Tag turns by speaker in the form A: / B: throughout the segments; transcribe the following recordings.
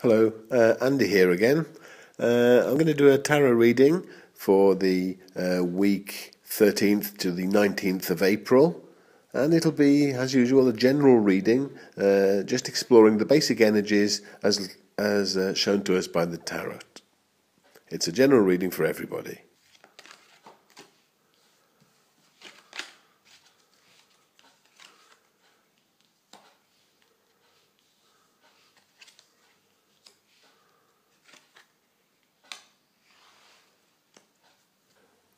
A: Hello, Andy here again. I'm going to do a tarot reading for the week 13th to the 19th of April, and it'll be, as usual, a general reading, just exploring the basic energies as shown to us by the tarot. It's a general reading for everybody.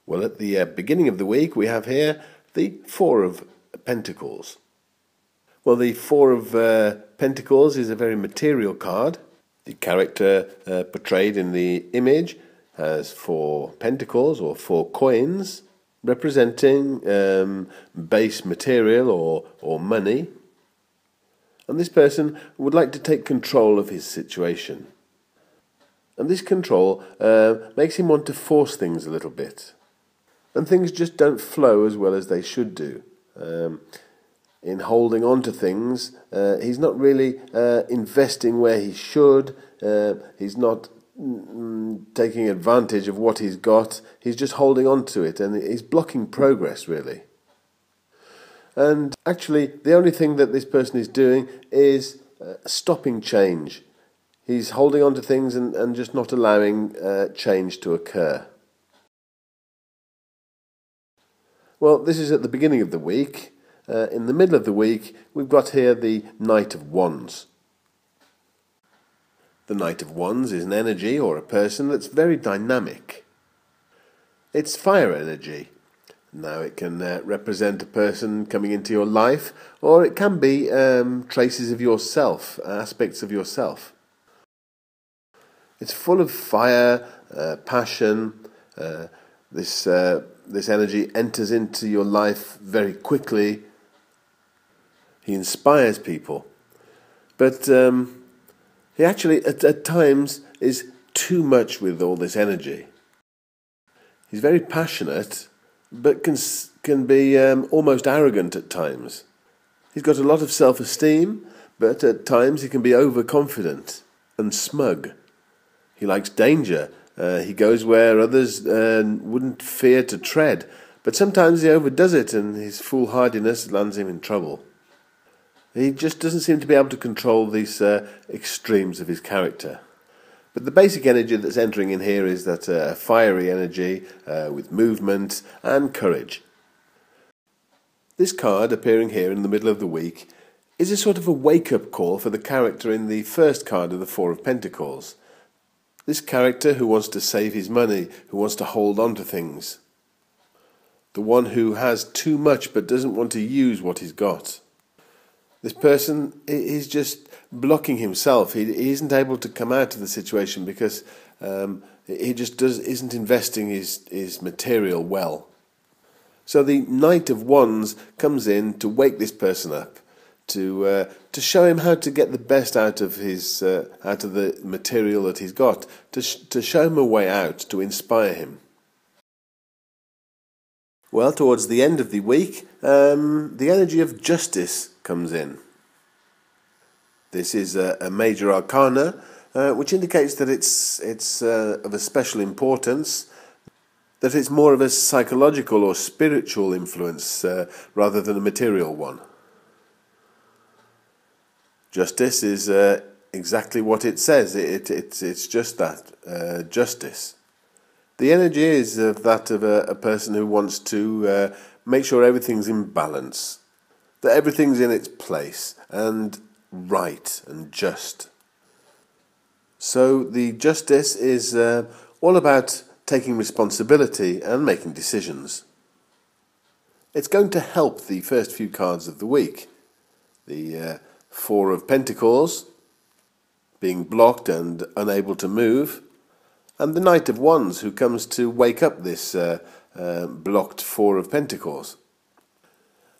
A: Well, at the beginning of the week, we have here the Four of Pentacles. Well, the Four of Pentacles is a very material card. The character portrayed in the image has four pentacles or four coins, representing base material or money. And this person would like to take control of his situation. And this control makes him want to force things a little bit. And things just don't flow as well as they should do. In holding on to things, he's not really investing where he should. He's not taking advantage of what he's got. He's just holding on to it, and he's blocking progress, really. And actually, the only thing that this person is doing is stopping change. He's holding on to things and just not allowing change to occur. Well, this is at the beginning of the week. In the middle of the week, we've got here the Knight of Wands. The Knight of Wands is an energy or a person that's very dynamic. It's fire energy. Now, it can represent a person coming into your life, or it can be traces of yourself, aspects of yourself. It's full of fire, passion. This energy enters into your life very quickly. He inspires people. But he actually, at times, is too much with all this energy. He's very passionate, but can be almost arrogant at times. He's got a lot of self-esteem, but at times he can be overconfident and smug. He likes danger. He goes where others wouldn't fear to tread, but sometimes he overdoes it and his foolhardiness lands him in trouble. He just doesn't seem to be able to control these extremes of his character. But the basic energy that's entering in here is that fiery energy with movement and courage. This card appearing here in the middle of the week is a sort of a wake-up call for the character in the first card of the Four of Pentacles. This character who wants to save his money, who wants to hold on to things. The one who has too much but doesn't want to use what he's got. This person is just blocking himself. He isn't able to come out of the situation because he just isn't investing his material well. So the Knight of Wands comes in to wake this person up. To show him how to get the best out of the material that he's got, to show him a way out, to inspire him. Well, towards the end of the week, the energy of justice comes in. This is a major arcana, which indicates that it's of a special importance, that it's more of a psychological or spiritual influence rather than a material one. Justice is exactly what it says. It's just that, justice. The energy is that of a person who wants to make sure everything's in balance, that everything's in its place and right and just. So the justice is all about taking responsibility and making decisions. It's going to help the first few cards of the week. The Four of Pentacles, being blocked and unable to move, and the Knight of Wands, who comes to wake up this blocked Four of Pentacles.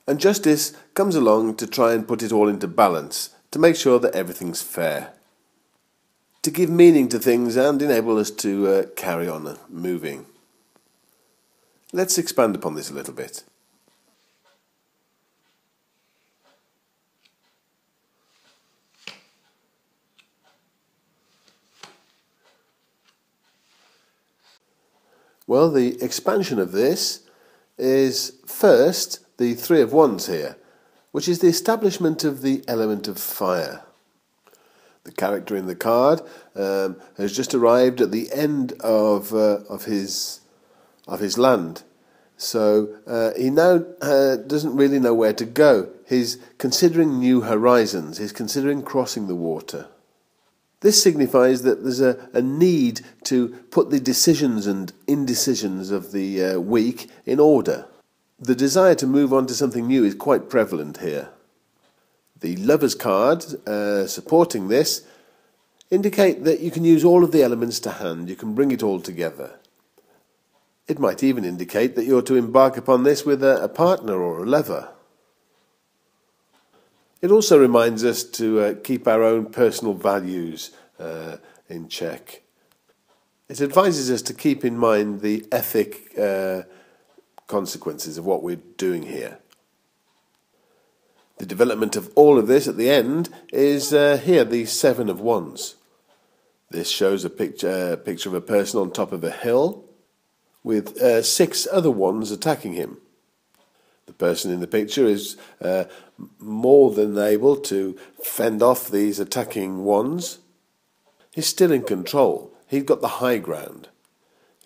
A: And Justice comes along to try and put it all into balance, to make sure that everything's fair, to give meaning to things and enable us to carry on moving. Let's expand upon this a little bit. Well, the expansion of this is first the Three of Wands here, which is the establishment of the element of fire. The character in the card has just arrived at the end of his land, so he now doesn't really know where to go. He's considering new horizons. He's considering crossing the water. This signifies that there's a need to put the decisions and indecisions of the week in order. The desire to move on to something new is quite prevalent here. The Lovers card, supporting this, indicate that you can use all of the elements to hand. You can bring it all together. It might even indicate that you're to embark upon this with a partner or a lover. It also reminds us to keep our own personal values in check. It advises us to keep in mind the ethic consequences of what we're doing here. The development of all of this at the end is here, the Seven of Wands. This shows a picture of a person on top of a hill with 6 other wands attacking him. The person in the picture is more than able to fend off these attacking wands. He's still in control. He's got the high ground.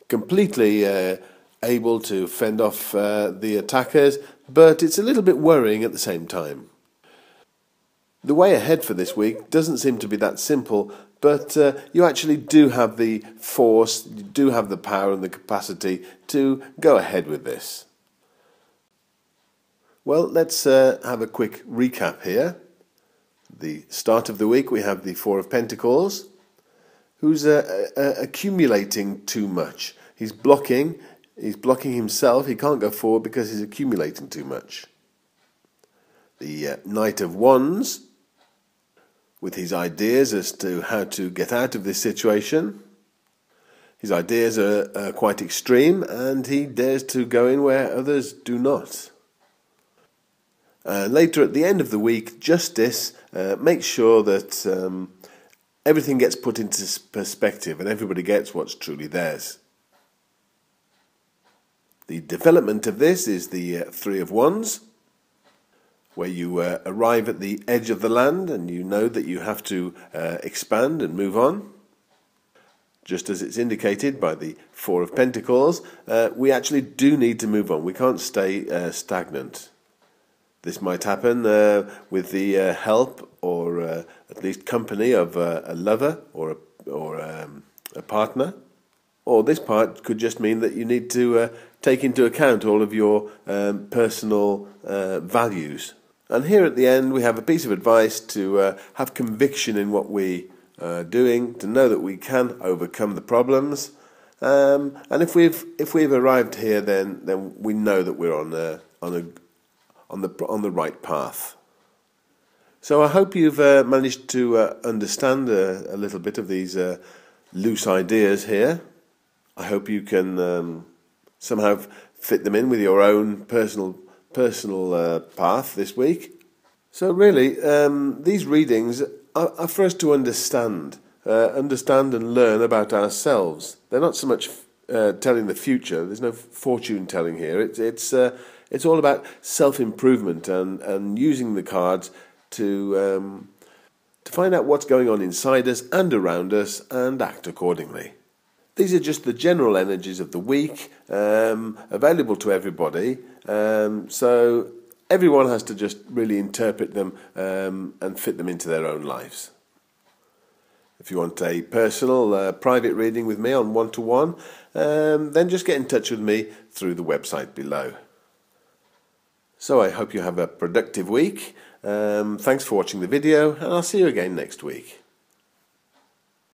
A: Completely able to fend off the attackers, but it's a little bit worrying at the same time. The way ahead for this week doesn't seem to be that simple, but you actually do have the force, you do have the power and the capacity to go ahead with this. Well, let's have a quick recap here. The start of the week we have the Four of Pentacles, who's accumulating too much. He's blocking himself. He can't go forward because he's accumulating too much. The Knight of Wands, with his ideas as to how to get out of this situation. His ideas are quite extreme, and he dares to go in where others do not. Later at the end of the week, Justice makes sure that everything gets put into perspective and everybody gets what's truly theirs. The development of this is the Three of Wands, where you arrive at the edge of the land and you know that you have to expand and move on. Just as it's indicated by the Four of Pentacles, we actually do need to move on. We can't stay stagnant. This might happen with the help or at least company of a lover or a partner. Or this part could just mean that you need to take into account all of your personal values. And here at the end we have a piece of advice to have conviction in what we are doing, to know that we can overcome the problems. And if we've arrived here, then we know that we're on the right path. So I hope you've managed to understand a little bit of these loose ideas here. I hope you can somehow fit them in with your own personal path this week. So really, these readings are for us to understand and learn about ourselves. They're not so much telling the future. There's no fortune telling here. It's all about self-improvement and using the cards to find out what's going on inside us and around us and act accordingly. These are just the general energies of the week, available to everybody, so everyone has to just really interpret them and fit them into their own lives. If you want a personal, private reading with me on one-to-one, then just get in touch with me through the website below. So I hope you have a productive week. Thanks for watching the video, and I'll see you again next week.